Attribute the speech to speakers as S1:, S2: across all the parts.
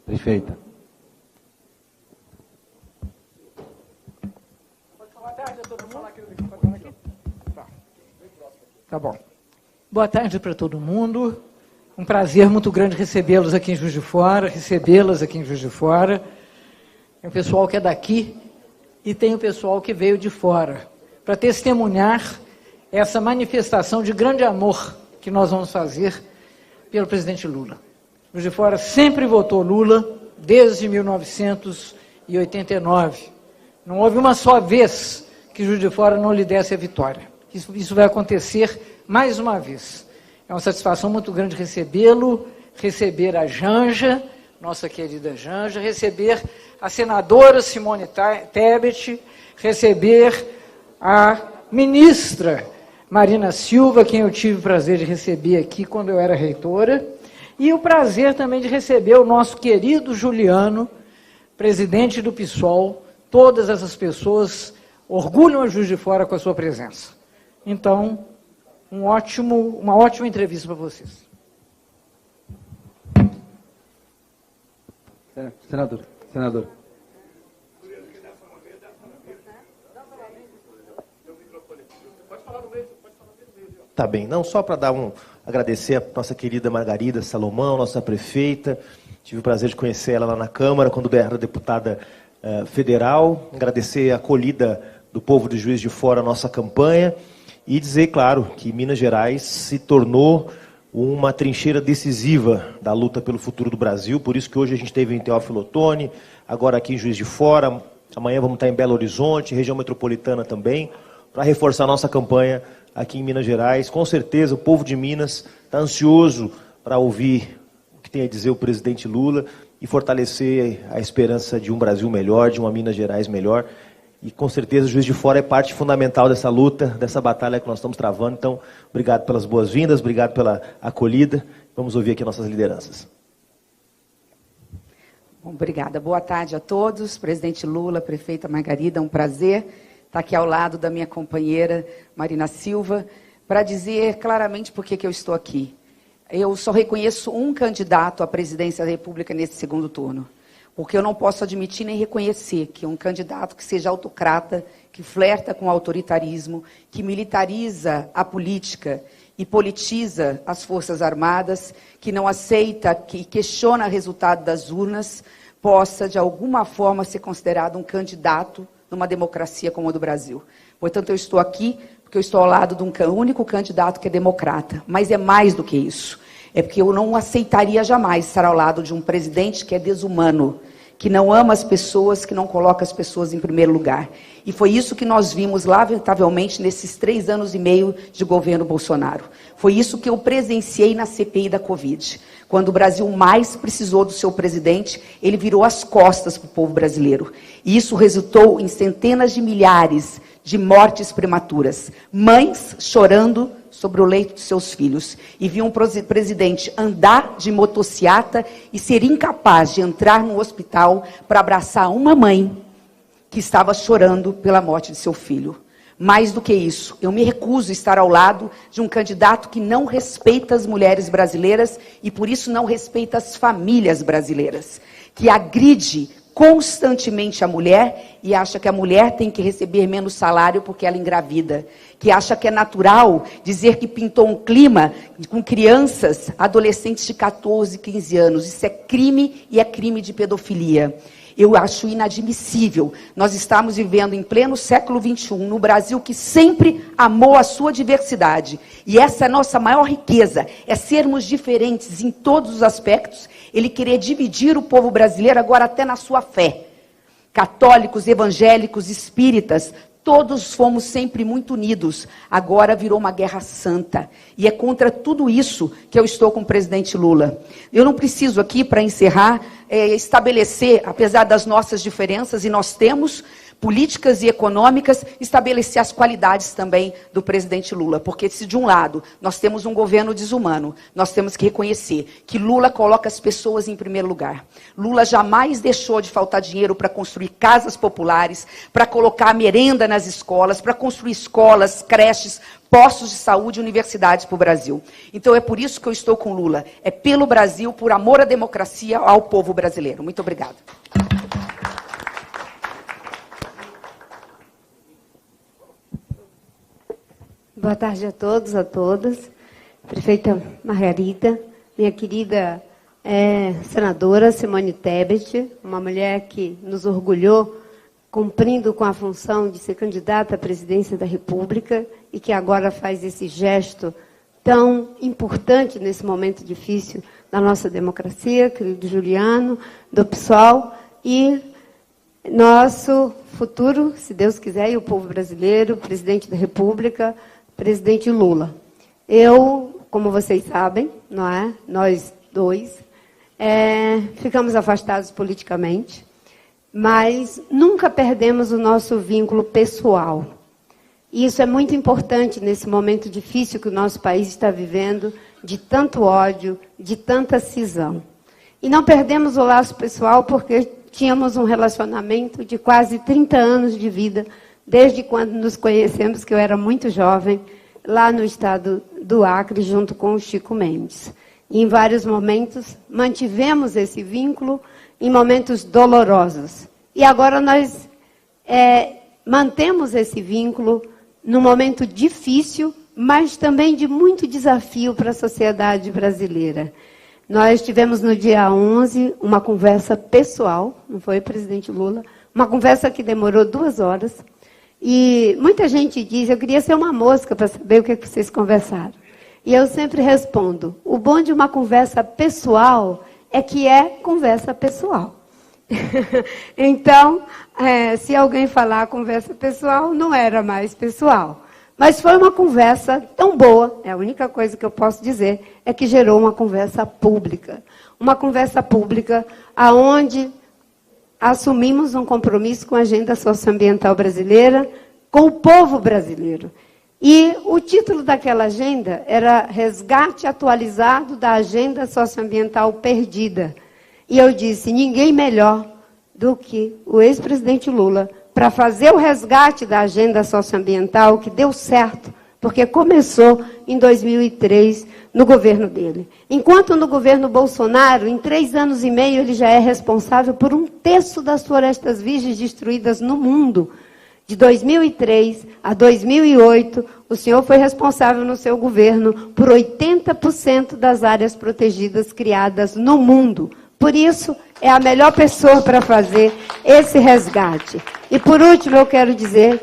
S1: Prefeita.
S2: Boa tarde a todo mundo. Tá bom. Boa tarde para todo mundo. Um prazer muito grande recebê-los aqui em Juiz de Fora, recebê-las aqui em Juiz de Fora. Tem o pessoal que é daqui e tem o pessoal que veio de fora, para testemunhar essa manifestação de grande amor que nós vamos fazer pelo presidente Lula. Juiz de Fora sempre votou Lula desde 1989. Não houve uma só vez que Juiz de Fora não lhe desse a vitória. Isso vai acontecer mais uma vez. É uma satisfação muito grande recebê-lo, receber a Janja, nossa querida Janja, receber a senadora Simone Tebet, receber a ministra Marina Silva, quem eu tive o prazer de receber aqui quando eu era reitora, e o prazer também de receber o nosso querido Juliano, presidente do PSOL. Todas essas pessoas orgulham a Juiz de Fora com a sua presença. Então, uma ótima entrevista para vocês.
S1: Senador.
S3: Tá bem, não só para agradecer a nossa querida Margarida Salomão, nossa prefeita, tive o prazer de conhecer ela lá na Câmara, quando era deputada federal, agradecer a acolhida do povo de Juiz de Fora à nossa campanha e dizer, claro, que Minas Gerais se tornou uma trincheira decisiva da luta pelo futuro do Brasil, por isso que hoje a gente esteve em Teófilo Otoni, agora aqui em Juiz de Fora, amanhã vamos estar em Belo Horizonte, região metropolitana também, para reforçar a nossa campanha aqui em Minas Gerais. Com certeza o povo de Minas está ansioso para ouvir o que tem a dizer o presidente Lula e fortalecer a esperança de um Brasil melhor, de uma Minas Gerais melhor. E com certeza o Juiz de Fora é parte fundamental dessa luta, dessa batalha que nós estamos travando. Então, obrigado pelas boas-vindas, obrigado pela acolhida. Vamos ouvir aqui nossas lideranças.
S4: Bom, obrigada. Boa tarde a todos. Presidente Lula, prefeita Margarida, um prazer estar aqui ao lado da minha companheira Marina Silva, para dizer claramente por que eu estou aqui. Eu só reconheço um candidato à presidência da República nesse segundo turno, porque eu não posso admitir nem reconhecer que um candidato que seja autocrata, que flerta com o autoritarismo, que militariza a política e politiza as Forças Armadas, que não aceita, que questiona o resultado das urnas, possa, de alguma forma, ser considerado um candidato numa democracia como a do Brasil. Portanto, eu estou aqui porque eu estou ao lado de um único candidato que é democrata. Mas é mais do que isso. É porque eu não aceitaria jamais estar ao lado de um presidente que é desumano, que não ama as pessoas, que não coloca as pessoas em primeiro lugar. E foi isso que nós vimos, lamentavelmente, nesses 3 anos e meio de governo Bolsonaro. Foi isso que eu presenciei na CPI da Covid. Quando o Brasil mais precisou do seu presidente, ele virou as costas para o povo brasileiro. E isso resultou em centenas de milhares de mortes prematuras. Mães chorando sobre o leito de seus filhos. E viam um presidente andar de motociata e ser incapaz de entrar no hospital para abraçar uma mãe que estava chorando pela morte de seu filho. Mais do que isso, eu me recuso a estar ao lado de um candidato que não respeita as mulheres brasileiras e, por isso, não respeita as famílias brasileiras, que agride constantemente a mulher e acha que a mulher tem que receber menos salário porque ela engravida, que acha que é natural dizer que pintou um clima com crianças, adolescentes de 14, 15 anos. Isso é crime e é crime de pedofilia. Eu acho inadmissível. Nós estamos vivendo em pleno século XXI, no Brasil que sempre amou a sua diversidade. E essa é a nossa maior riqueza, é sermos diferentes em todos os aspectos. Ele querer dividir o povo brasileiro agora até na sua fé. Católicos, evangélicos, espíritas, todos fomos sempre muito unidos. Agora virou uma guerra santa. E é contra tudo isso que eu estou com o presidente Lula. Eu não preciso aqui, para encerrar, estabelecer, apesar das nossas diferenças, e nós temos, políticas e econômicas, estabelecer as qualidades também do presidente Lula. Porque se de um lado nós temos um governo desumano, nós temos que reconhecer que Lula coloca as pessoas em primeiro lugar. Lula jamais deixou de faltar dinheiro para construir casas populares, para colocar merenda nas escolas, para construir escolas, creches, postos de saúde e universidades para o Brasil. Então é por isso que eu estou com Lula. É pelo Brasil, por amor à democracia, ao povo brasileiro. Muito obrigada.
S5: Boa tarde a todos, a todas. Prefeita Margarida, minha querida senadora Simone Tebet, uma mulher que nos orgulhou cumprindo com a função de ser candidata à presidência da República e que agora faz esse gesto tão importante nesse momento difícil da nossa democracia, querido Juliano, do PSOL, e nosso futuro, se Deus quiser, e o povo brasileiro, presidente da República, presidente Lula. Eu, como vocês sabem, não é? Nós dois, ficamos afastados politicamente, mas nunca perdemos o nosso vínculo pessoal. E isso é muito importante nesse momento difícil que o nosso país está vivendo, de tanto ódio, de tanta cisão. E não perdemos o laço pessoal porque tínhamos um relacionamento de quase 30 anos de vida, desde quando nos conhecemos, que eu era muito jovem, lá no estado do Acre, junto com o Chico Mendes. E em vários momentos mantivemos esse vínculo em momentos dolorosos. E agora nós mantemos esse vínculo num momento difícil, mas também de muito desafio para a sociedade brasileira. Nós tivemos no dia 11 uma conversa pessoal, não foi, presidente Lula? Uma conversa que demorou 2 horas. E muita gente diz, eu queria ser uma mosca para saber o que vocês conversaram. E eu sempre respondo, o bom de uma conversa pessoal é que é conversa pessoal. Então, se alguém falar conversa pessoal, não era mais pessoal. Mas foi uma conversa tão boa, a única coisa que eu posso dizer é que gerou uma conversa pública. Uma conversa pública onde assumimos um compromisso com a agenda socioambiental brasileira, com o povo brasileiro. E o título daquela agenda era Resgate Atualizado da Agenda Socioambiental Perdida. E eu disse, ninguém melhor do que o ex-presidente Lula para fazer o resgate da agenda socioambiental, que deu certo, porque começou em 2003, no governo dele. Enquanto no governo Bolsonaro, em 3 anos e meio, ele já é responsável por 1/3 das florestas virgens destruídas no mundo. De 2003 a 2008, o senhor foi responsável no seu governo por 80% das áreas protegidas criadas no mundo. Por isso, é a melhor pessoa para fazer esse resgate. E, por último, eu quero dizer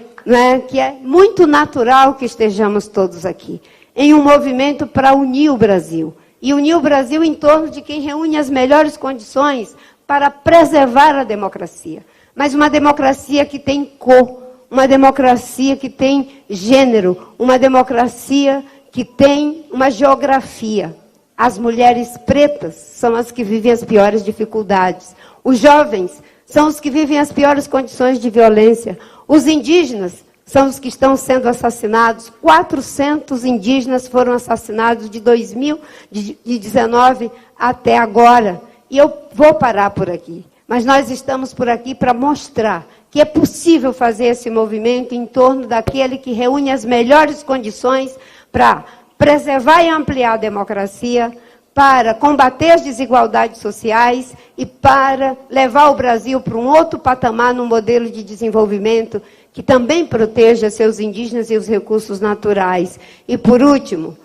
S5: que é muito natural que estejamos todos aqui, em um movimento para unir o Brasil. E unir o Brasil em torno de quem reúne as melhores condições para preservar a democracia. Mas uma democracia que tem cor, uma democracia que tem gênero, uma democracia que tem uma geografia. As mulheres pretas são as que vivem as piores dificuldades. Os jovens são os que vivem as piores condições de violência. Os indígenas são os que estão sendo assassinados. 400 indígenas foram assassinados de 2019 até agora. E eu vou parar por aqui. Mas nós estamos por aqui para mostrar que é possível fazer esse movimento em torno daquele que reúne as melhores condições para preservar e ampliar a democracia, para combater as desigualdades sociais e para levar o Brasil para um outro patamar no modelo de desenvolvimento que também proteja seus indígenas e os recursos naturais. E, por último,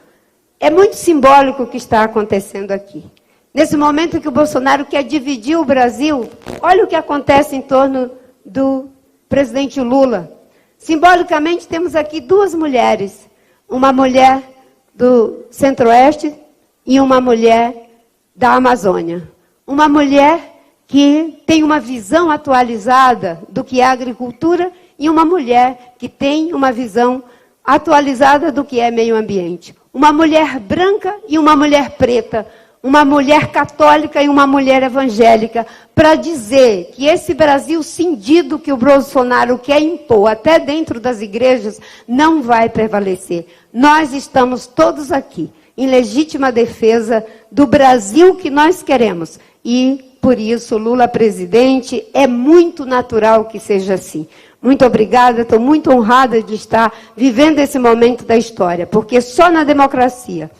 S5: é muito simbólico o que está acontecendo aqui. Nesse momento que o Bolsonaro quer dividir o Brasil, olha o que acontece em torno do presidente Lula. Simbolicamente, temos aqui 2 mulheres. Uma mulher do Centro-Oeste e uma mulher da Amazônia. Uma mulher que tem uma visão atualizada do que é agricultura e uma mulher que tem uma visão atualizada do que é meio ambiente. Uma mulher branca e uma mulher preta. uma mulher católica e uma mulher evangélica, para dizer que esse Brasil cindido que o Bolsonaro quer impor, até dentro das igrejas, não vai prevalecer. Nós estamos todos aqui, em legítima defesa do Brasil que nós queremos. E, por isso, Lula presidente, é muito natural que seja assim. Muito obrigada, estou muito honrada de estar vivendo esse momento da história, porque só na democracia,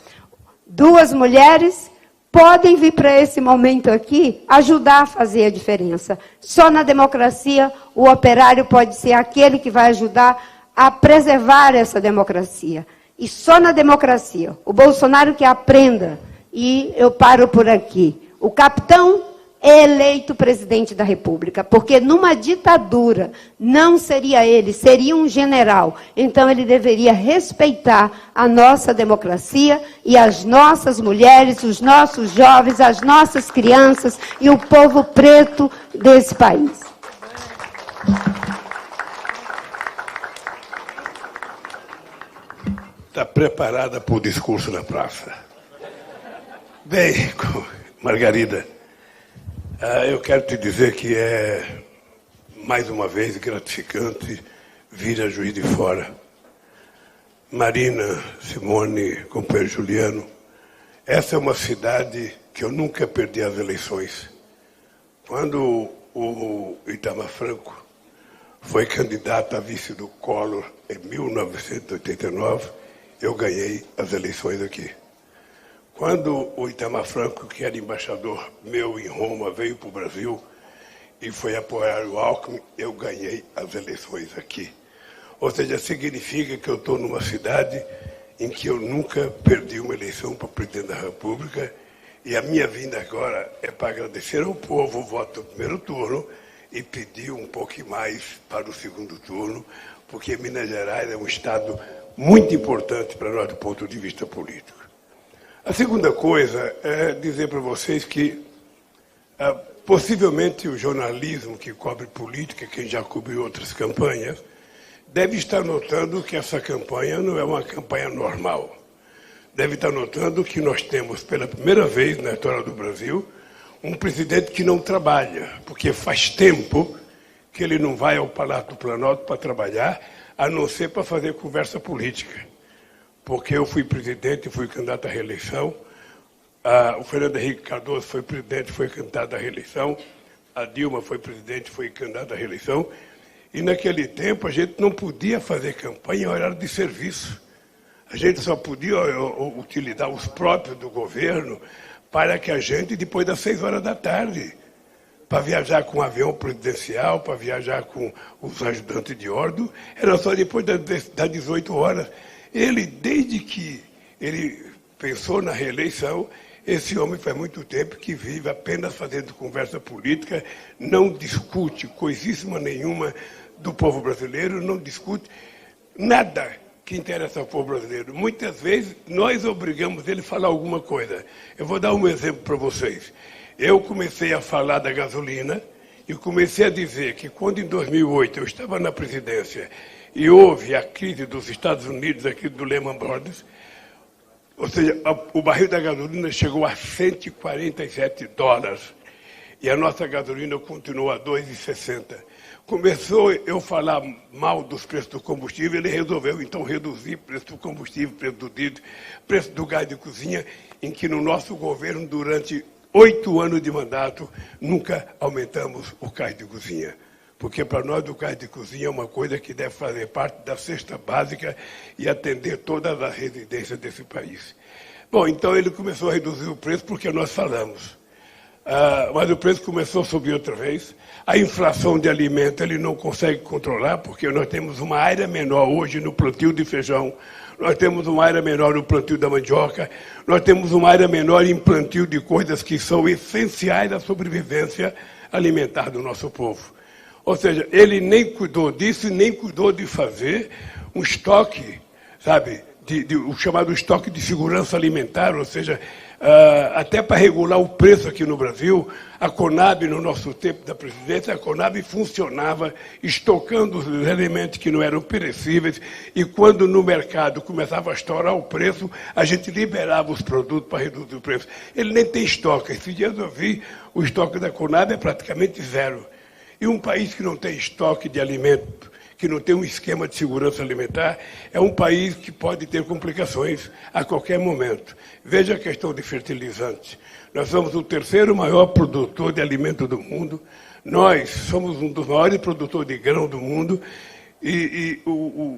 S5: duas mulheres podem vir para esse momento aqui ajudar a fazer a diferença. Só na democracia o operário pode ser aquele que vai ajudar a preservar essa democracia. E só na democracia, o Bolsonaro que aprenda, e eu paro por aqui, o capitão é eleito presidente da República, porque numa ditadura não seria ele, seria um general. Então ele deveria respeitar a nossa democracia e as nossas mulheres, os nossos jovens, as nossas crianças e o povo preto desse país.
S6: Está preparada para o discurso na praça. Bem, Margarida, eu quero te dizer que é, mais uma vez, gratificante vir a Juiz de Fora. Marina, Simone, companheiro Juliano, essa é uma cidade que eu nunca perdi as eleições. Quando o Itamar Franco foi candidato a vice do Collor em 1989, eu ganhei as eleições aqui. Quando o Itamar Franco, que era embaixador meu em Roma, veio para o Brasil e foi apoiar o Alckmin, eu ganhei as eleições aqui. Ou seja, significa que eu estou numa cidade em que eu nunca perdi uma eleição para presidente da República, e a minha vinda agora é para agradecer ao povo o voto do primeiro turno e pedir um pouco mais para o segundo turno, porque Minas Gerais é um estado muito importante para nós do ponto de vista político. A segunda coisa é dizer para vocês que possivelmente o jornalismo que cobre política, quem já cobriu outras campanhas, deve estar notando que essa campanha não é uma campanha normal. Deve estar notando que nós temos, pela primeira vez na história do Brasil, um presidente que não trabalha, porque faz tempo que ele não vai ao Palácio do Planalto para trabalhar, a não ser para fazer conversa política. Porque eu fui presidente e fui candidato à reeleição, o Fernando Henrique Cardoso foi presidente, foi candidato à reeleição, a Dilma foi presidente, foi candidata à reeleição, e naquele tempo a gente não podia fazer campanha em horário de serviço. A gente só podia utilizar os próprios do governo para que a gente, depois das 6 horas da tarde, para viajar com o avião presidencial, para viajar com os ajudantes de ordem, era só depois das 18 horas. Ele, desde que ele pensou na reeleição, esse homem faz muito tempo que vive apenas fazendo conversa política, não discute coisíssima nenhuma do povo brasileiro, não discute nada que interessa ao povo brasileiro. Muitas vezes nós obrigamos ele a falar alguma coisa. Eu vou dar um exemplo para vocês. Eu comecei a falar da gasolina e comecei a dizer que quando em 2008 eu estava na presidência e houve a crise dos Estados Unidos, a crise do Lehman Brothers, ou seja, o barril da gasolina chegou a $147 e a nossa gasolina continuou a $2,60. Começou eu falar mal dos preços do combustível, ele resolveu então reduzir o preço do combustível, preço do diesel, preço do gás de cozinha, em que no nosso governo, durante 8 anos de mandato, nunca aumentamos o gás de cozinha. Porque para nós o gás de cozinha é uma coisa que deve fazer parte da cesta básica e atender todas as residências desse país. Bom, então ele começou a reduzir o preço porque nós falamos. Mas o preço começou a subir outra vez. A inflação de alimento ele não consegue controlar, porque nós temos uma área menor hoje no plantio de feijão, nós temos uma área menor no plantio da mandioca, nós temos uma área menor em plantio de coisas que são essenciais à sobrevivência alimentar do nosso povo. Ou seja, ele nem cuidou disso, nem cuidou de fazer um estoque, sabe, o chamado estoque de segurança alimentar, ou seja, até para regular o preço aqui no Brasil, a Conab, no nosso tempo da presidência, a Conab funcionava estocando os elementos que não eram perecíveis, e quando no mercado começava a estourar o preço, a gente liberava os produtos para reduzir o preço. Ele nem tem estoque. Esses dias eu vi, o estoque da Conab é praticamente zero. E um país que não tem estoque de alimento, que não tem um esquema de segurança alimentar, é um país que pode ter complicações a qualquer momento. Veja a questão de fertilizantes. Nós somos o terceiro maior produtor de alimento do mundo, nós somos um dos maiores produtores de grão do mundo, e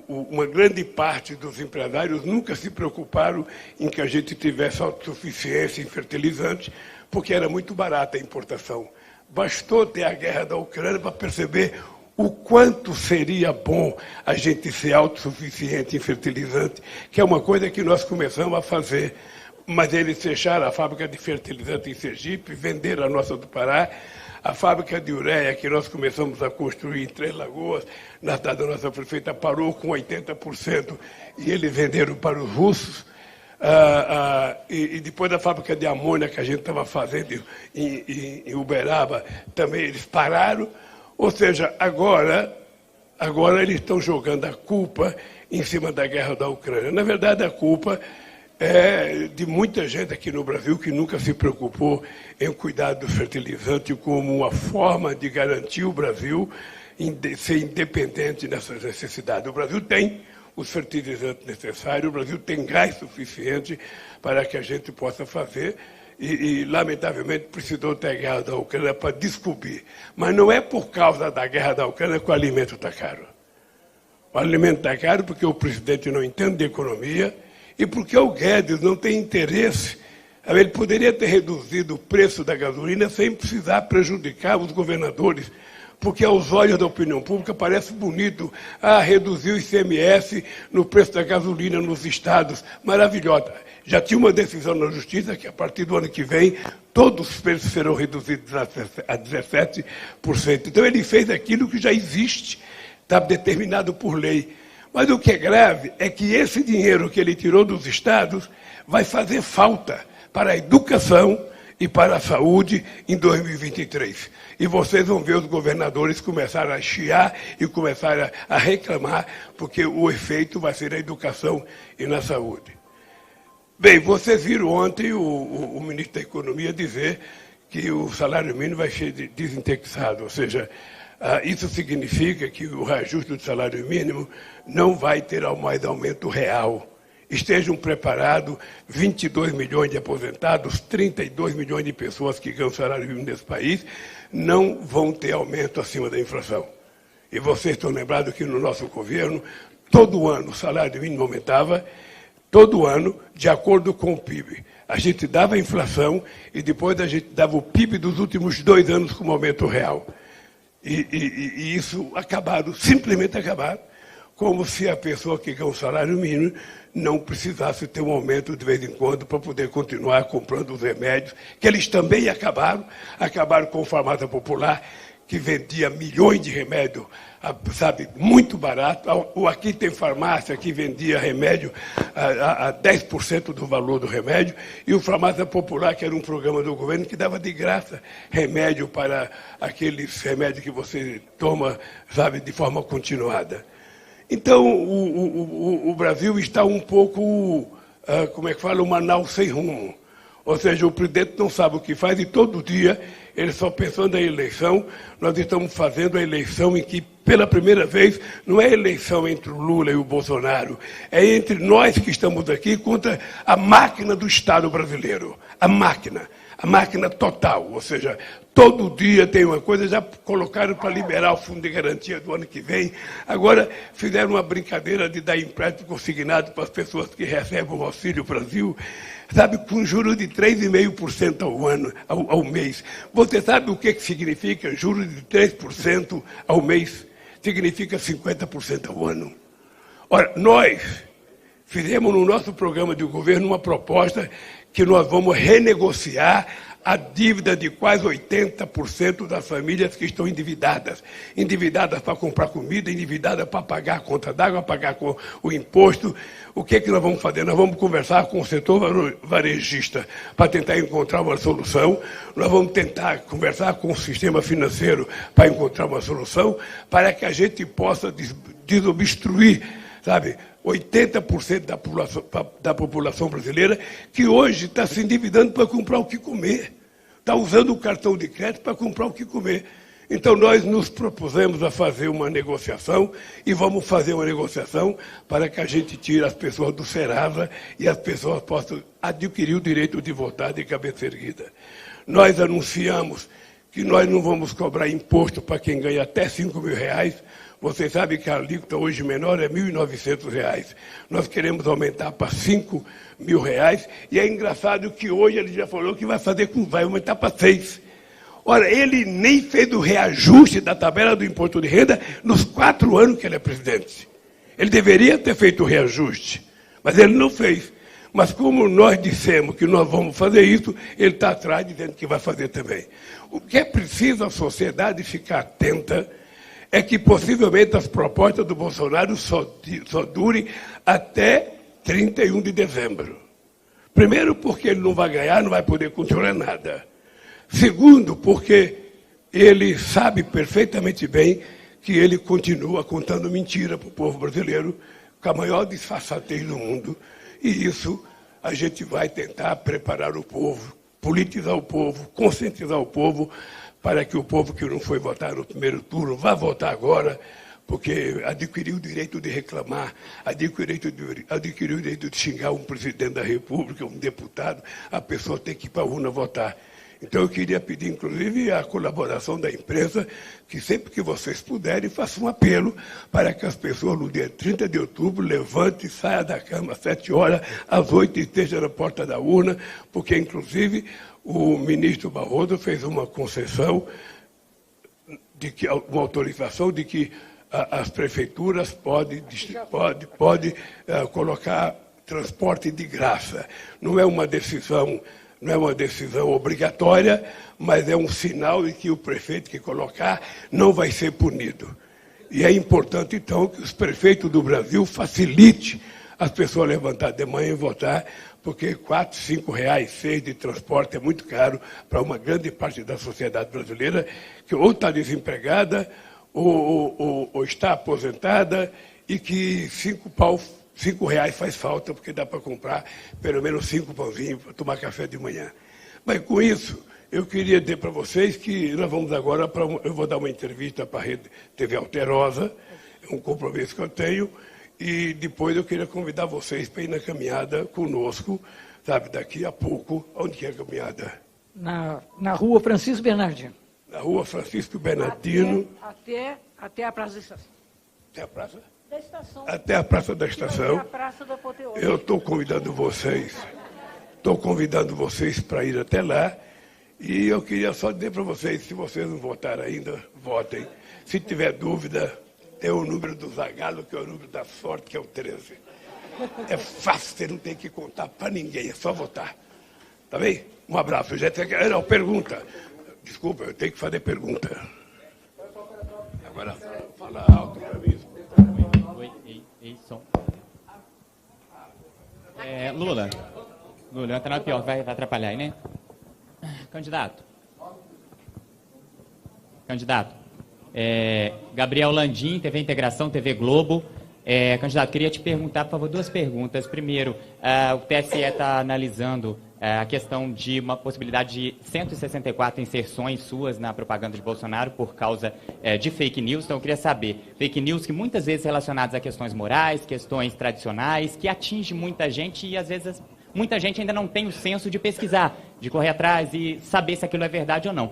S6: uma grande parte dos empresários nunca se preocuparam em que a gente tivesse autossuficiência em fertilizantes, porque era muito barata a importação. Bastou ter a guerra da Ucrânia para perceber o quanto seria bom a gente ser autossuficiente em fertilizante, que é uma coisa que nós começamos a fazer. Mas eles fecharam a fábrica de fertilizante em Sergipe, venderam a nossa do Pará, a fábrica de ureia que nós começamos a construir em Três Lagoas, na cidade da nossa prefeita, parou com 80% e eles venderam para os russos. E depois da fábrica de amônia que a gente estava fazendo em Uberaba, também eles pararam. Ou seja, agora eles estão jogando a culpa em cima da guerra da Ucrânia. Na verdade, a culpa é de muita gente aqui no Brasil que nunca se preocupou em cuidar do fertilizante como uma forma de garantir o Brasil ser independente dessas necessidades. O Brasil tem os fertilizantes necessários, o Brasil tem gás suficiente para que a gente possa fazer. E, lamentavelmente, precisou ter a guerra da Ucrânia para descobrir. Mas não é por causa da guerra da Ucrânia que o alimento está caro. O alimento está caro porque o presidente não entende de economia e porque o Guedes não tem interesse. Ele poderia ter reduzido o preço da gasolina sem precisar prejudicar os governadores, porque aos olhos da opinião pública parece bonito reduzir o ICMS no preço da gasolina nos estados. Maravilhosa. Já tinha uma decisão na Justiça que, a partir do ano que vem, todos os preços serão reduzidos a 17%. Então, ele fez aquilo que já existe, está determinado por lei. Mas o que é grave é que esse dinheiro que ele tirou dos estados vai fazer falta para a educação e para a saúde em 2023. E vocês vão ver os governadores começarem a chiar e começarem a reclamar, porque o efeito vai ser na educação e na saúde. Bem, vocês viram ontem o ministro da Economia dizer que o salário mínimo vai ser desindexado, ou seja, isso significa que o reajuste do salário mínimo não vai ter mais aumento real. Estejam preparados, 22 milhões de aposentados, 32 milhões de pessoas que ganham salário mínimo nesse país, não vão ter aumento acima da inflação. E vocês estão lembrados que no nosso governo, todo ano o salário mínimo aumentava, todo ano, de acordo com o PIB. A gente dava a inflação e depois a gente dava o PIB dos últimos 2 anos como aumento real. E isso acabaram, simplesmente acabaram, como se a pessoa que ganha um salário mínimo não precisasse ter um aumento de vez em quando para poder continuar comprando os remédios, que eles também acabaram com a farmácia popular, que vendia milhões de remédios, sabe, muito barato. Aqui tem farmácia que vendia remédio a 10% do valor do remédio, e o Farmácia Popular, que era um programa do governo que dava de graça remédio para aqueles remédios que você toma, sabe, de forma continuada. Então, o Brasil está um pouco, como é que fala, uma nau sem rumo. Ou seja, o presidente não sabe o que faz e todo dia ele só pensando na eleição. Nós estamos fazendo a eleição em que, pela primeira vez, não é eleição entre o Lula e o Bolsonaro, é entre nós que estamos aqui contra a máquina do Estado brasileiro. A máquina total, ou seja, todo dia tem uma coisa, já colocaram para liberar o fundo de garantia do ano que vem, agora fizeram uma brincadeira de dar empréstimo consignado para as pessoas que recebem o Auxílio Brasil, sabe, com juros de 3,5% ao mês. Você sabe o que significa juros de 3% ao mês? Significa 50% ao ano. Ora, nós fizemos no nosso programa de governo uma proposta que nós vamos renegociar a dívida de quase 80% das famílias que estão endividadas. Endividadas para comprar comida, endividadas para pagar a conta d'água, pagar o imposto. O que é que nós vamos fazer? Nós vamos conversar com o setor varejista para tentar encontrar uma solução. Nós vamos tentar conversar com o sistema financeiro para encontrar uma solução, para que a gente possa desobstruir, sabe, 80% da população brasileira que hoje está se endividando para comprar o que comer. Está usando o cartão de crédito para comprar o que comer. Então, nós nos propusemos a fazer uma negociação e vamos fazer uma negociação para que a gente tire as pessoas do Serasa e as pessoas possam adquirir o direito de votar de cabeça erguida. Nós anunciamos que nós não vamos cobrar imposto para quem ganha até R$5.000. Vocês sabem que a alíquota hoje menor é R$1.900. Nós queremos aumentar para R$5.000. E é engraçado que hoje ele já falou que vai aumentar para 6. Ora, ele nem fez o reajuste da tabela do imposto de renda nos 4 anos que ele é presidente. Ele deveria ter feito o reajuste, mas ele não fez. Mas como nós dissemos que nós vamos fazer isso, ele está atrás dizendo que vai fazer também. O que é preciso a sociedade ficar atenta é que possivelmente as propostas do Bolsonaro só durem até 31 de dezembro. Primeiro, porque ele não vai ganhar, não vai poder controlar nada. Segundo, porque ele sabe perfeitamente bem que ele continua contando mentira para o povo brasileiro, com a maior disfarçatez do mundo. E isso a gente vai tentar preparar o povo, politizar o povo, conscientizar o povo, para que o povo que não foi votar no primeiro turno vá votar agora, porque adquiriu o direito de reclamar, adquiriu o direito de xingar um presidente da República, um deputado, a pessoa tem que ir para a urna votar. Então eu queria pedir, inclusive, a colaboração da imprensa, que sempre que vocês puderem, façam um apelo para que as pessoas, no dia 30 de outubro, levantem, saiam da cama às 7 horas, às 8 estejam na porta da urna, porque, inclusive, o ministro Barroso fez uma concessão, uma autorização de que as prefeituras podem colocar transporte de graça. Não é uma decisão obrigatória, mas é um sinal de que o prefeito que colocar não vai ser punido. E é importante, então, que os prefeitos do Brasil facilitem as pessoas levantar de manhã e votar, porque R$4, R$5, 6 de transporte é muito caro para uma grande parte da sociedade brasileira, que ou está desempregada, ou está aposentada, e que R$5 faz falta, porque dá para comprar pelo menos 5 pãozinhos para tomar café de manhã. Mas com isso, eu queria dizer para vocês que nós vamos agora eu vou dar uma entrevista para a Rede TV Alterosa, é um compromisso que eu tenho, e depois eu queria convidar vocês para ir na caminhada conosco, sabe, daqui a pouco. Onde que é a caminhada?
S2: Na rua Francisco Bernardino.
S6: Na rua Francisco Bernardino.
S2: Até a Praça da Estação.
S6: Até a Praça?
S2: Da Estação.
S6: Até a Praça da Estação.
S2: A Praça da Apoteose.
S6: Eu estou convidando vocês para ir até lá. E eu queria só dizer para vocês, se vocês não votaram ainda, votem. Se tiver dúvida, tem o número do Zagallo, que é o número da sorte, que é o 13. É fácil, você não tem que contar para ninguém, é só votar. Tá bem? Um abraço. Não, pergunta. Desculpa, eu tenho que fazer pergunta. Agora, fala alto para mim.
S7: Oi, som. Lula, o antenado pior vai atrapalhar aí, né? Candidato. Gabriel Landim, TV Integração, TV Globo. Candidato, queria te perguntar, por favor, 2 perguntas. Primeiro, o TSE está analisando a questão de uma possibilidade de 164 inserções suas na propaganda de Bolsonaro por causa de fake news. Então, eu queria saber, fake news que muitas vezes relacionadas a questões morais, questões tradicionais, que atinge muita gente e, às vezes, muita gente ainda não tem o senso de pesquisar, de correr atrás e saber se aquilo é verdade ou não.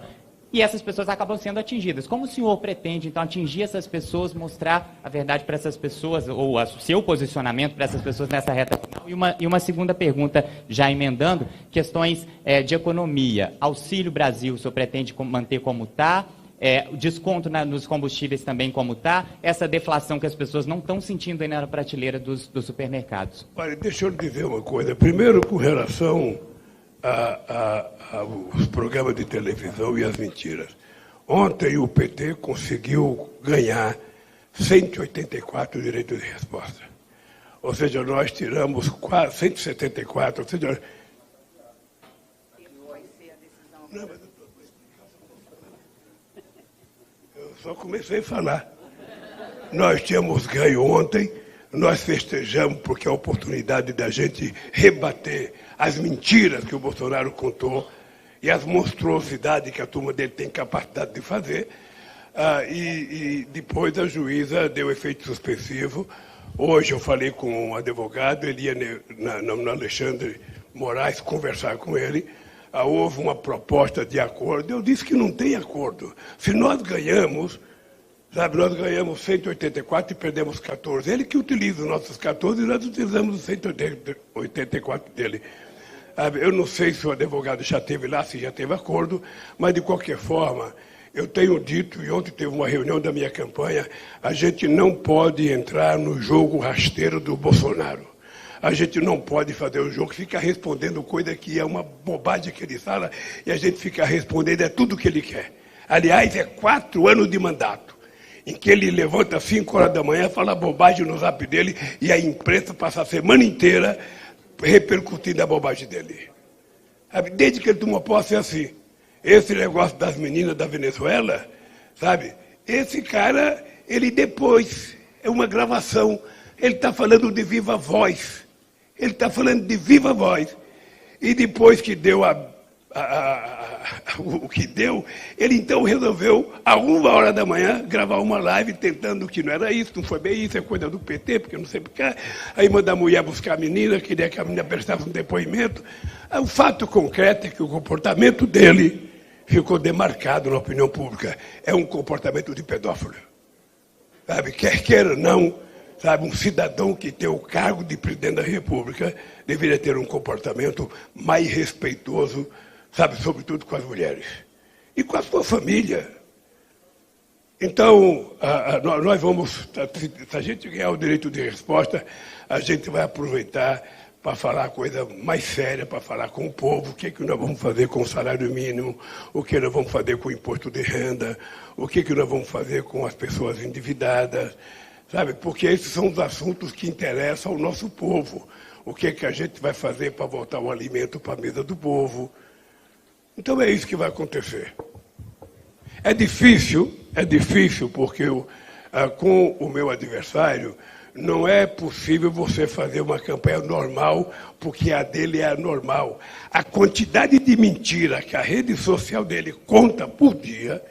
S7: E essas pessoas acabam sendo atingidas. Como o senhor pretende, então, atingir essas pessoas, mostrar a verdade para essas pessoas, ou o seu posicionamento para essas pessoas nessa reta final? E uma segunda pergunta, já emendando, questões de economia. Auxílio Brasil, o senhor pretende manter como está? Desconto nos combustíveis também como está? Essa deflação que as pessoas não estão sentindo aí na prateleira dos supermercados?
S6: Olha, deixa eu dizer uma coisa. Primeiro, com relação os programas de televisão e as mentiras. Ontem o PT conseguiu ganhar 184 direitos de resposta. Ou seja, nós tiramos 174, ou seja... Eu só comecei a falar. Nós tínhamos ganho ontem, nós festejamos porque é a oportunidade da gente rebater as mentiras que o Bolsonaro contou e as monstruosidades que a turma dele tem capacidade de fazer. E depois a juíza deu efeito suspensivo. Hoje eu falei com um advogado, ele ia no Alexandre Moraes conversar com ele. Houve uma proposta de acordo. Eu disse que não tem acordo. Se nós ganhamos, sabe, nós ganhamos 184 e perdemos 14. Ele que utiliza os nossos 14 e nós utilizamos os 184 dele. Eu não sei se o advogado já esteve lá, se já teve acordo, mas de qualquer forma, eu tenho dito, e ontem teve uma reunião da minha campanha, a gente não pode entrar no jogo rasteiro do Bolsonaro. A gente não pode fazer o jogo, ficar respondendo coisa que é uma bobagem que ele fala, e a gente ficar respondendo é tudo que ele quer. Aliás, é 4 anos de mandato, em que ele levanta às 5 horas da manhã, fala bobagem no zap dele, e a imprensa passa a semana inteira repercutindo a bobagem dele. Desde que ele tomou posse é assim. Esse negócio das meninas da Venezuela, sabe? Esse cara, ele depois, é uma gravação, ele está falando de viva voz. Ele está falando de viva voz. E depois que deu o que deu, ele então resolveu, a 1h da manhã, gravar uma live tentando que não era isso, não foi bem isso, é coisa do PT, porque não sei porquê. Aí manda a mulher buscar a menina, queria que a menina prestasse um depoimento. O fato concreto é que o comportamento dele ficou demarcado na opinião pública. É um comportamento de pedófilo. Sabe, quer ou não, sabe, um cidadão que tem o cargo de presidente da República deveria ter um comportamento mais respeitoso, sabe, sobretudo com as mulheres. E com a sua família. Então, nós vamos, se a gente ganhar o direito de resposta, a gente vai aproveitar para falar coisa mais séria, para falar com o povo, o que nós vamos fazer com o salário mínimo, o que nós vamos fazer com o imposto de renda, o que nós vamos fazer com as pessoas endividadas, sabe? Porque esses são os assuntos que interessam ao nosso povo. O que a gente vai fazer para voltar o alimento para a mesa do povo. Então é isso que vai acontecer. É difícil porque com o meu adversário não é possível você fazer uma campanha normal, porque a dele é anormal. A quantidade de mentira que a rede social dele conta por dia,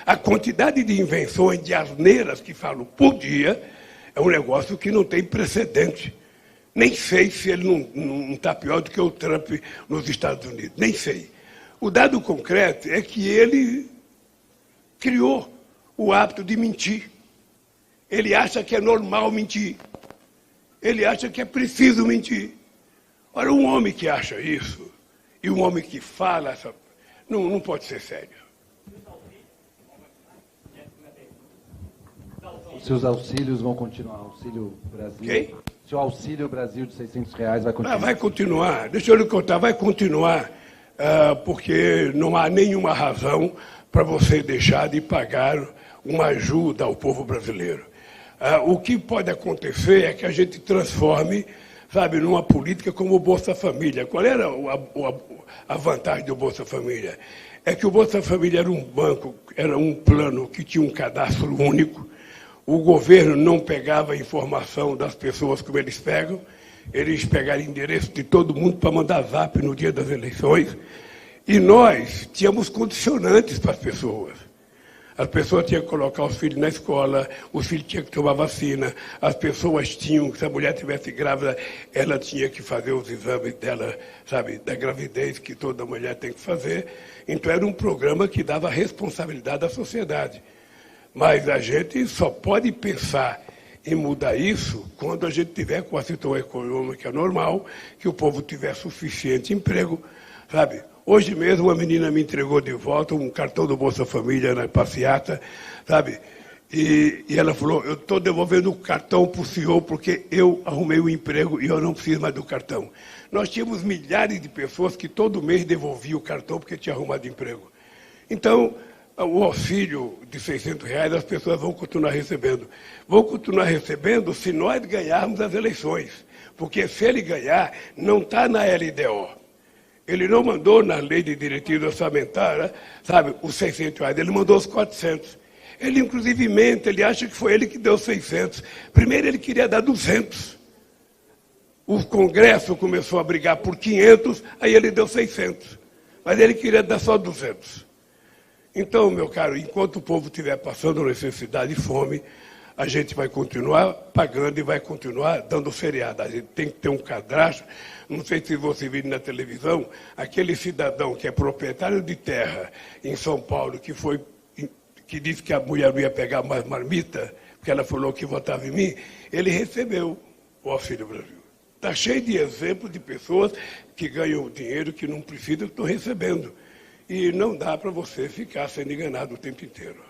S6: a quantidade de invenções, de asneiras que falam por dia, é um negócio que não tem precedente. Nem sei se ele não está pior do que o Trump nos Estados Unidos, nem sei. O dado concreto é que ele criou o hábito de mentir. Ele acha que é normal mentir. Ele acha que é preciso mentir. Ora, um homem que acha isso, e um homem que fala, não pode ser sério.
S1: Os seus auxílios vão continuar. Auxílio Brasil.
S6: Quem?
S1: Seu Auxílio Brasil de R$600 vai continuar.
S6: Vai continuar. Deixa eu lhe contar, vai continuar, porque não há nenhuma razão para você deixar de pagar uma ajuda ao povo brasileiro. O que pode acontecer é que a gente transforme, sabe, numa política como o Bolsa Família. Qual era a vantagem do Bolsa Família? É que o Bolsa Família era um banco, era um plano que tinha um cadastro único. O governo não pegava a informação das pessoas como eles pegam. Eles pegaram endereço de todo mundo para mandar zap no dia das eleições. E nós tínhamos condicionantes para as pessoas. As pessoas tinham que colocar os filhos na escola, os filhos tinham que tomar vacina, as pessoas tinham, se a mulher estivesse grávida, ela tinha que fazer os exames dela, sabe, da gravidez que toda mulher tem que fazer. Então era um programa que dava responsabilidade à sociedade. Mas a gente só pode pensar em mudar isso quando a gente tiver com a situação econômica normal, que o povo tiver suficiente emprego, sabe? Hoje mesmo uma menina me entregou de volta um cartão do Bolsa Família na passeata, sabe? E ela falou, eu estou devolvendo o cartão para o senhor porque eu arrumei um emprego e eu não preciso mais do cartão. Nós tínhamos milhares de pessoas que todo mês devolviam o cartão porque tinha arrumado emprego. Então, o auxílio de R$600 as pessoas vão continuar recebendo. Vão continuar recebendo se nós ganharmos as eleições. Porque se ele ganhar, não está na LDO. Ele não mandou na lei de diretriz orçamentária, sabe, os R$600, ele mandou os 400. Ele, inclusive, mente, ele acha que foi ele que deu 600. Primeiro, ele queria dar 200. O Congresso começou a brigar por 500, aí ele deu 600. Mas ele queria dar só 200. Então, meu caro, enquanto o povo estiver passando necessidade e fome, a gente vai continuar pagando e vai continuar dando feriado. A gente tem que ter um cadastro. Não sei se você viu na televisão, aquele cidadão que é proprietário de terra em São Paulo, que disse que a mulher não ia pegar mais marmita, porque ela falou que votava em mim, ele recebeu o Auxílio Brasil. Está cheio de exemplos de pessoas que ganham dinheiro que não precisam, que estão recebendo. E não dá para você ficar sendo enganado o tempo inteiro.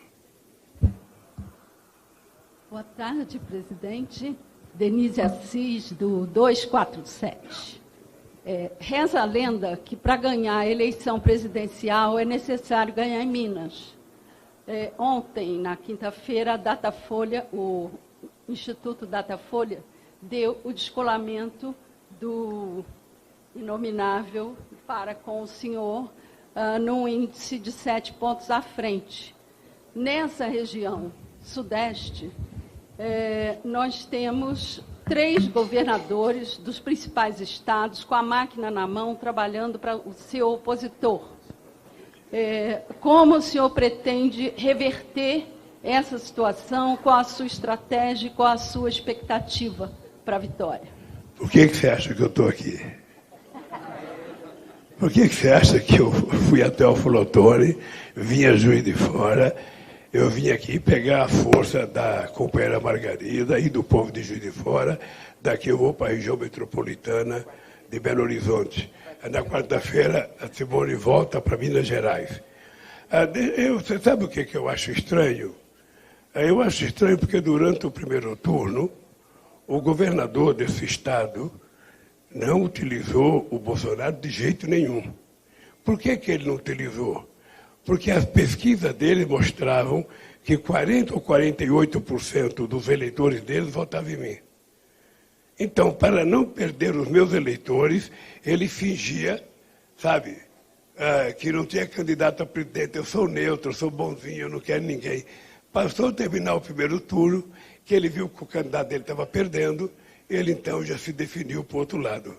S8: Boa tarde, presidente. Denise Assis, do 247. Reza a lenda que para ganhar a eleição presidencial é necessário ganhar em Minas. Ontem, na quinta-feira, a Datafolha, o Instituto Datafolha, deu o descolamento do inominável para com o senhor num índice de 7 pontos à frente. Nessa região sudeste, nós temos 3 governadores dos principais estados com a máquina na mão trabalhando para o seu opositor. Como o senhor pretende reverter essa situação? Qual a sua estratégia e qual a sua expectativa para a vitória?
S6: Por que você acha que eu estou aqui? Por que você acha que eu fui até o Flotone, vim a Juiz de Fora, eu vim aqui pegar a força da companheira Margarida e do povo de Juiz de Fora, daqui eu vou para a região metropolitana de Belo Horizonte. Na quarta-feira, a Simone volta para Minas Gerais. Você sabe o que eu acho estranho? Eu acho estranho porque durante o primeiro turno, o governador desse estado não utilizou o Bolsonaro de jeito nenhum. Por que ele não utilizou? Porque as pesquisas dele mostravam que 40% ou 48% dos eleitores deles votavam em mim. Então, para não perder os meus eleitores, ele fingia, sabe, que não tinha candidato a presidente. Eu sou neutro, eu sou bonzinho, eu não quero ninguém. Passou a terminar o primeiro turno, que ele viu que o candidato dele estava perdendo, ele então já se definiu para o outro lado.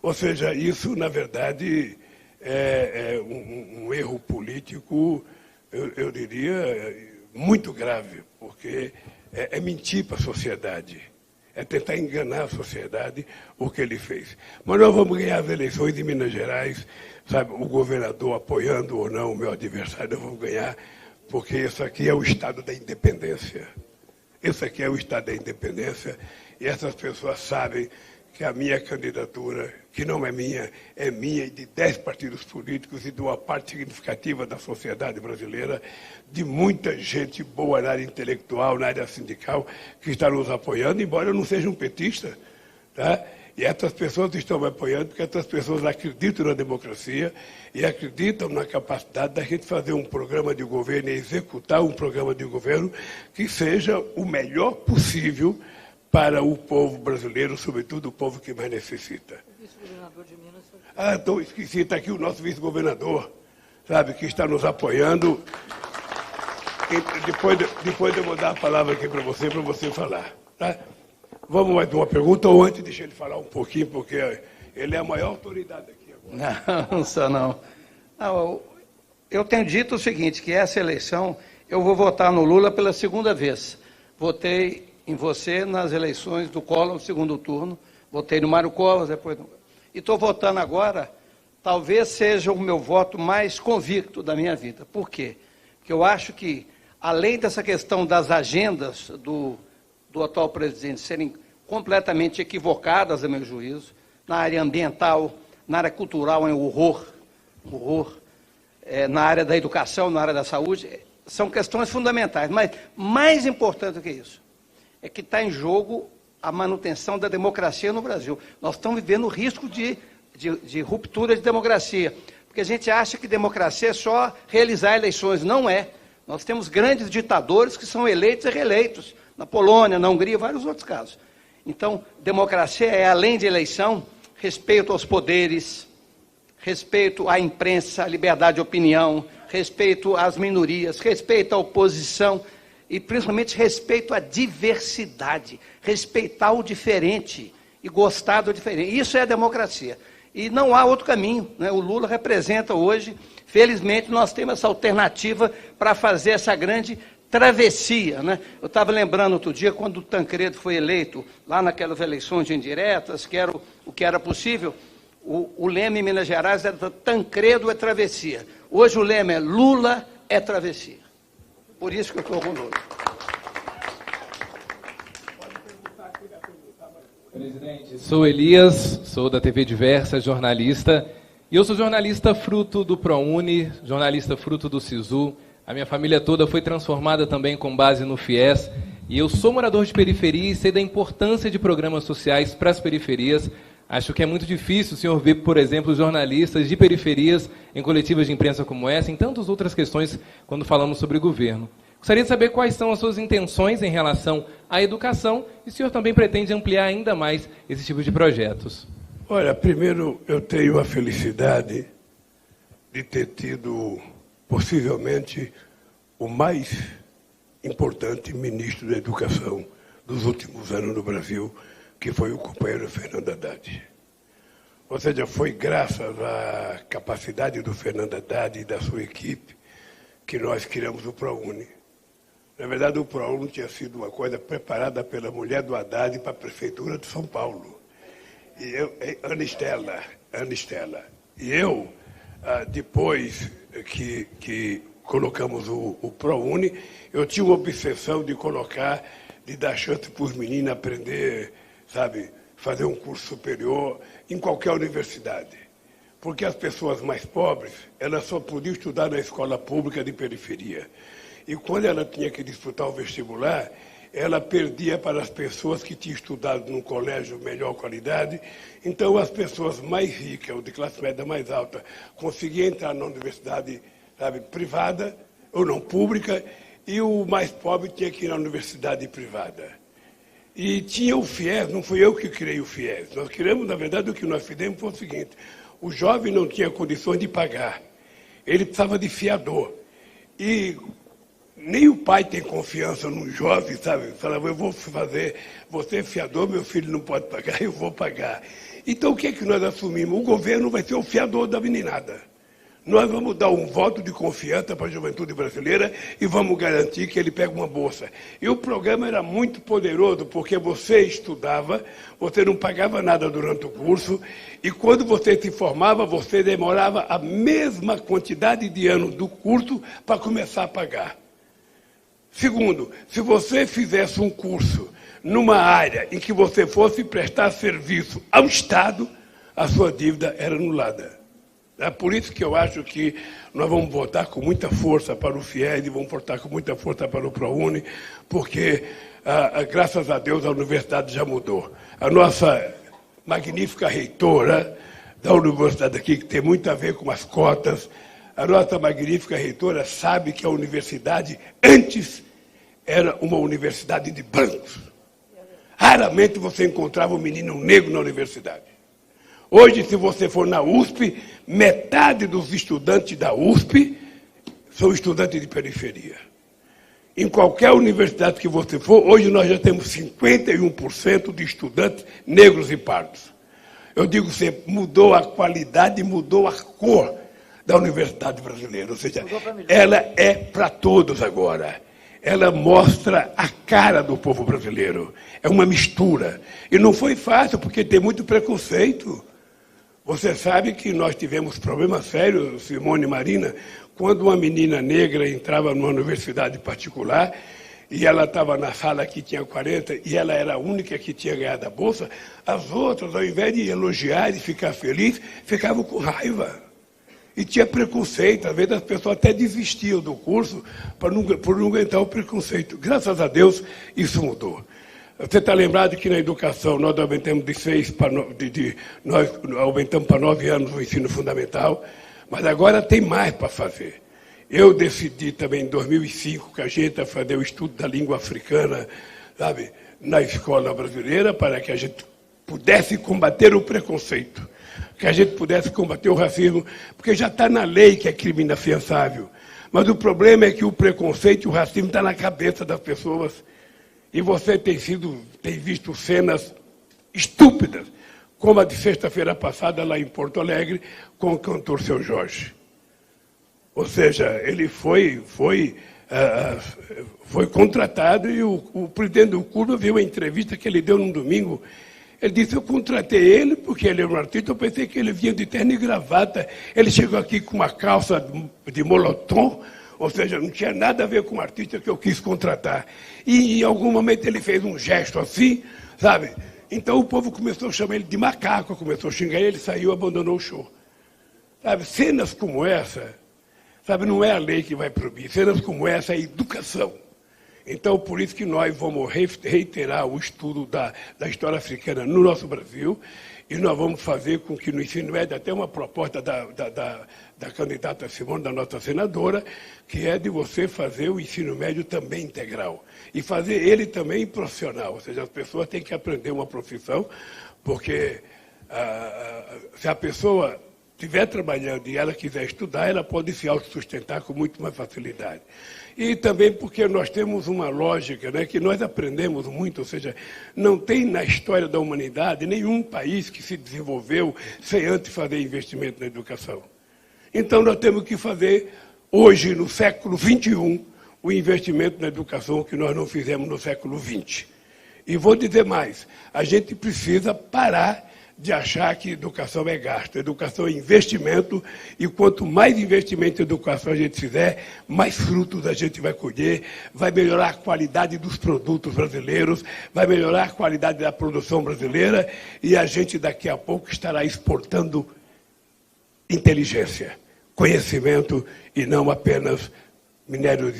S6: Ou seja, isso, na verdade, é um erro político, eu diria, muito grave, porque é mentir para a sociedade. É tentar enganar a sociedade o que ele fez. Mas nós vamos ganhar as eleições de Minas Gerais, sabe, o governador apoiando ou não o meu adversário, nós vamos ganhar, porque isso aqui é o estado da independência. Esse aqui é o estado da independência, e essas pessoas sabem que a minha candidatura, que não é minha e de 10 partidos políticos e de uma parte significativa da sociedade brasileira, de muita gente boa na área intelectual, na área sindical, que está nos apoiando, embora eu não seja um petista. Tá? E essas pessoas estão me apoiando porque essas pessoas acreditam na democracia e acreditam na capacidade da gente fazer um programa de governo e executar um programa de governo que seja o melhor possível para o povo brasileiro, sobretudo o povo que mais necessita. O vice-governador de Minas... então esqueci, está aqui o nosso vice-governador, sabe, que está nos apoiando. E depois eu vou dar a palavra aqui para você falar. Tá? Vamos mais uma pergunta, ou antes deixa ele falar um pouquinho, porque ele é a maior autoridade aqui agora.
S9: Não só não. Eu tenho dito o seguinte, que essa eleição eu vou votar no Lula pela segunda vez. Votei em você nas eleições do Collor no segundo turno, votei no Mário Covas, depois e estou votando agora, talvez seja o meu voto mais convicto da minha vida. Por quê? Porque eu acho que, além dessa questão das agendas do atual presidente serem completamente equivocadas, a meu juízo, na área ambiental, na área cultural, é um horror, na área da educação, na área da saúde, são questões fundamentais, mas mais importante do que isso é que está em jogo a manutenção da democracia no Brasil. Nós estamos vivendo o risco de ruptura de democracia, porque a gente acha que democracia é só realizar eleições. Não é. Nós temos grandes ditadores que são eleitos e reeleitos, na Polônia, na Hungria, vários outros casos. Então, democracia é, além de eleição, respeito aos poderes, respeito à imprensa, à liberdade de opinião, respeito às minorias, respeito à oposição e, principalmente, respeito à diversidade, respeitar o diferente e gostar do diferente. Isso é a democracia. E não há outro caminho, né? O Lula representa hoje, felizmente, nós temos essa alternativa para fazer essa grande travessia, né? Eu estava lembrando outro dia, quando o Tancredo foi eleito, lá naquelas eleições indiretas, que era o que era possível, o lema em Minas Gerais era Tancredo é travessia. Hoje o lema é Lula é travessia. Por isso que eu estou com o Lula.
S10: Presidente, sou Elias, sou da TV Diversa, jornalista, e eu sou jornalista fruto do ProUni, jornalista fruto do SISU. A minha família toda foi transformada também com base no FIES, e eu sou morador de periferia e sei da importância de programas sociais para as periferias. Acho que é muito difícil o senhor ver, por exemplo, jornalistas de periferias em coletivas de imprensa como essa, em tantas outras questões quando falamos sobre governo. Gostaria de saber quais são as suas intenções em relação à educação e se o senhor também pretende ampliar ainda mais esse tipo de projetos.
S6: Olha, primeiro eu tenho a felicidade de ter tido, possivelmente, o mais importante ministro da Educação dos últimos anos no Brasil, que foi o companheiro Fernando Haddad. Ou seja, foi graças à capacidade do Fernando Haddad e da sua equipe que nós criamos o ProUni. Na verdade, o ProUni tinha sido uma coisa preparada pela mulher do Haddad para a Prefeitura de São Paulo. E eu, Ana Estela. E eu, depois que colocamos o ProUni, eu tinha uma obsessão de dar chance para os meninos aprender, sabe, fazer um curso superior em qualquer universidade. Porque as pessoas mais pobres, elas só podiam estudar na escola pública de periferia. E quando ela tinha que disputar o vestibular, ela perdia para as pessoas que tinham estudado num colégio de melhor qualidade. Então, as pessoas mais ricas, ou de classe média mais alta, conseguiam entrar na universidade, sabe, privada, ou não pública, e o mais pobre tinha que ir na universidade privada. E tinha o FIES, não fui eu que criei o FIES. Nós criamos, na verdade, o que nós fizemos foi o seguinte: o jovem não tinha condições de pagar, ele precisava de fiador. E nem o pai tem confiança no jovem, sabe? Falava, eu vou fazer, você é fiador, meu filho não pode pagar, eu vou pagar. Então, o que é que nós assumimos? O governo vai ser o fiador da meninada. Nós vamos dar um voto de confiança para a juventude brasileira e vamos garantir que ele pegue uma bolsa. E o programa era muito poderoso, porque você estudava, você não pagava nada durante o curso, e quando você se formava, você demorava a mesma quantidade de anos do curso para começar a pagar. Segundo, se você fizesse um curso numa área em que você fosse prestar serviço ao Estado, a sua dívida era anulada. É por isso que eu acho que nós vamos votar com muita força para o FIES e vamos votar com muita força para o ProUni, porque, graças a Deus, a universidade já mudou. A nossa magnífica reitora da universidade aqui, que tem muito a ver com as cotas, a nossa magnífica reitora sabe que a universidade, antes, era uma universidade de brancos. Raramente você encontrava um menino negro na universidade. Hoje, se você for na USP, metade dos estudantes da USP são estudantes de periferia. Em qualquer universidade que você for, hoje nós já temos 51% de estudantes negros e pardos. Eu digo sempre, mudou a qualidade, mudou a cor da universidade brasileira. Ou seja, ela é para todos agora. Ela mostra a cara do povo brasileiro. É uma mistura. E não foi fácil, porque tem muito preconceito. Você sabe que nós tivemos problemas sérios, Simone e Marina, quando uma menina negra entrava numa universidade particular e ela estava na sala que tinha 40 e ela era a única que tinha ganhado a bolsa, as outras, ao invés de elogiar e ficar feliz, ficavam com raiva. E tinha preconceito, às vezes as pessoas até desistiam do curso por não aguentar o preconceito. Graças a Deus, isso mudou. Você está lembrado que na educação nós aumentamos nós aumentamos para 9 anos o ensino fundamental, mas agora tem mais para fazer. Eu decidi também em 2005 que a gente ia fazer o estudo da língua africana, sabe, na escola brasileira, para que a gente pudesse combater o preconceito, que a gente pudesse combater o racismo, porque já está na lei que é crime inafiançável. Mas o problema é que o preconceito e o racismo está na cabeça das pessoas. E você tem visto cenas estúpidas, como a de sexta-feira passada lá em Porto Alegre, com o cantor Seu Jorge. Ou seja, ele foi contratado e o presidente do clube viu a entrevista que ele deu num domingo. Ele disse, eu contratei ele porque ele era um artista, eu pensei que ele vinha de terno e gravata. Ele chegou aqui com uma calça de moletom, ou seja, não tinha nada a ver com o artista que eu quis contratar. E em algum momento ele fez um gesto assim, sabe? Então o povo começou a chamar ele de macaco, começou a xingar ele saiu e abandonou o show. Sabe, cenas como essa, sabe, não é a lei que vai proibir, cenas como essa é educação. Então, por isso que nós vamos reiterar o estudo da história africana no nosso Brasil, e nós vamos fazer com que no ensino médio, até uma proposta da candidata Simone, da nossa senadora, que é de você fazer o ensino médio também integral. E fazer ele também profissional, ou seja, as pessoas têm que aprender uma profissão, porque se a pessoa estiver trabalhando e ela quiser estudar, ela pode se autossustentar com muito mais facilidade. E também porque nós temos uma lógica, né, que nós aprendemos muito, ou seja, não tem na história da humanidade nenhum país que se desenvolveu sem antes fazer investimento na educação. Então nós temos que fazer, hoje, no século XXI, o investimento na educação que nós não fizemos no século XX. E vou dizer mais, a gente precisa parar de achar que educação é gasto. Educação é investimento, e quanto mais investimento em educação a gente fizer, mais frutos a gente vai colher, vai melhorar a qualidade dos produtos brasileiros, vai melhorar a qualidade da produção brasileira, e a gente daqui a pouco estará exportando inteligência, conhecimento, e não apenas minério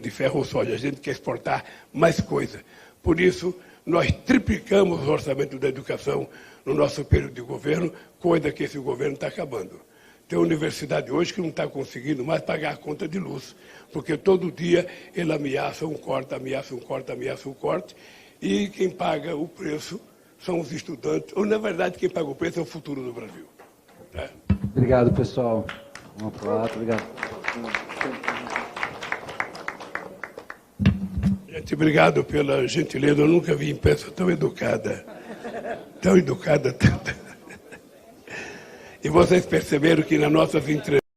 S6: de ferro ou soja. A gente quer exportar mais coisa. Por isso, nós triplicamos o orçamento da educação no nosso período de governo, coisa que esse governo está acabando. Tem universidade hoje que não está conseguindo mais pagar a conta de luz, porque todo dia ele ameaça um corte, ameaça um corte, ameaça um corte, e quem paga o preço são os estudantes, ou, na verdade, quem paga o preço é o futuro do Brasil. Tá?
S1: Obrigado, pessoal. Vamos para lá, obrigado.
S6: Gente, obrigado pela gentileza. Eu nunca vi imprensa tão educada. Tão educada. E vocês perceberam que nas nossas entrevistas,